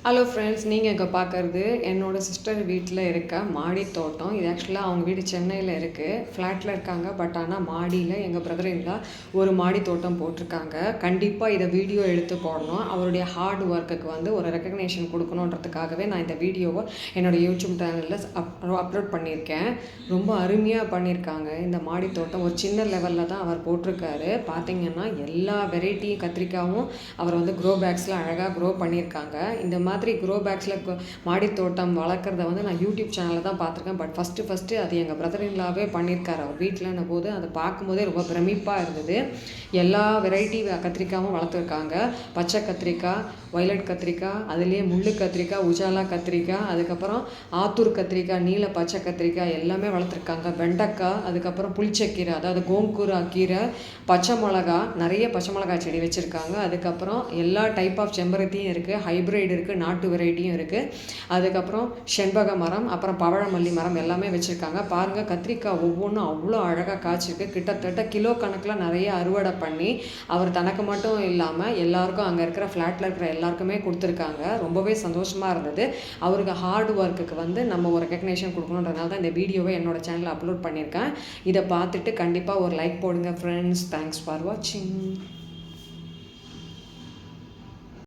Hello friends, நீங்கள் இங்கே பார்க்குறது என்னோடய சிஸ்டர் வீட்டில் இருக்க மாடி தோட்டம். இது ஆக்சுவலாக அவங்க வீடு சென்னையில் இருக்குது. ஃப்ளாட்டில் இருக்காங்க. பட் ஆனால் மாடியில் எங்கள் பிரதர் இன்லா ஒரு மாடி தோட்டம் போட்டிருக்காங்க. கண்டிப்பாக இதை வீடியோ எடுத்து போடணும். அவருடைய ஹார்ட் ஒர்க்குக்கு வந்து ஒரு ரெக்கக்னேஷன் கொடுக்கணுன்றதுக்காகவே நான் இந்த வீடியோவை என்னோடய யூடியூப் சேனலில் அப்லோட் பண்ணியிருக்கேன். ரொம்ப அருமையாக பண்ணியிருக்காங்க. இந்த மாடி தோட்டம் ஒரு சின்ன லெவலில் தான் அவர் போட்டிருக்காரு. பார்த்திங்கன்னா எல்லா வெரைட்டி கத்திரிக்காயும் அவர் வந்து க்ரோ பேக்ஸில் அழகாக க்ரோ பண்ணியிருக்காங்க. இந்த மாதிரி க்ரோ பேக்ஸில் மாடி தோட்டம் வளர்க்குறத வந்து நான் யூடியூப் சேனலில் தான் பார்த்துருக்கேன். பட் ஃபஸ்ட்டு அது எங்கள் பிரதர் இன்லாவே பண்ணியிருக்காரு அவர் வீட்டில்ன்னும் போது அதை பார்க்கும்போதே ரொம்ப பிரமிப்பாக இருந்தது. எல்லா வெரைட்டி கத்திரிக்காயும் வளர்த்துருக்காங்க. பச்சை கத்திரிக்காய், வயலட் கத்திரிக்காய், அதுலேயே முள்ளு கத்திரிக்காய், உஜாலா கத்திரிக்காய், அதுக்கப்புறம் ஆத்தூர் கத்திரிக்காய், நீல பச்சை கத்திரிக்காய் எல்லாமே வளர்த்துருக்காங்க. வெண்டைக்காய், அதுக்கப்புறம் புளிச்சக்கீரை, அதாவது கோங்கூரா கீரை, பச்சை மிளகா, நிறைய பச்சை மிளகாய் செடி வச்சுருக்காங்க. அதுக்கப்புறம் எல்லா டைப் ஆஃப் செம்பருத்தியும் இருக்குது, ஹைப்ரிட் இருக்குது, நாட்டு வெரைட்டியும் இருக்குது. அதுக்கப்புறம் செண்பக மரம், அப்புறம் பவழமல்லி மரம் எல்லாமே வச்சுருக்காங்க. பாருங்கள், கத்திரிக்காய் ஒவ்வொன்றும் அவ்வளோ அழகாக காய்ச்சிருக்கு. கிட்டத்தட்ட கிலோ கணக்கில் நிறைய அறுவடை பண்ணி அவர் தனக்கு மட்டும் இல்லாமல் எல்லாருக்கும் அங்கே இருக்கிற ஃப்ளாட்டில் இருக்கிற எல்லாருக்குமே கொடுத்துருக்காங்க. ரொம்பவே சந்தோஷமாக இருந்தது. அவருக்கு ஹார்ட் ஒர்க்குக்கு வந்து நம்ம ஒரு ரெக்கக்னேஷன் கொடுக்கணுன்றதுனால தான் இந்த வீடியோவை என்னோட சேனலில் அப்லோட் பண்ணியிருக்கேன். இதை பார்த்துட்டு கண்டிப்பாக ஒரு லைக் போடுங்க ஃப்ரெண்ட்ஸ். தேங்க்ஸ் ஃபார் வாட்சிங்.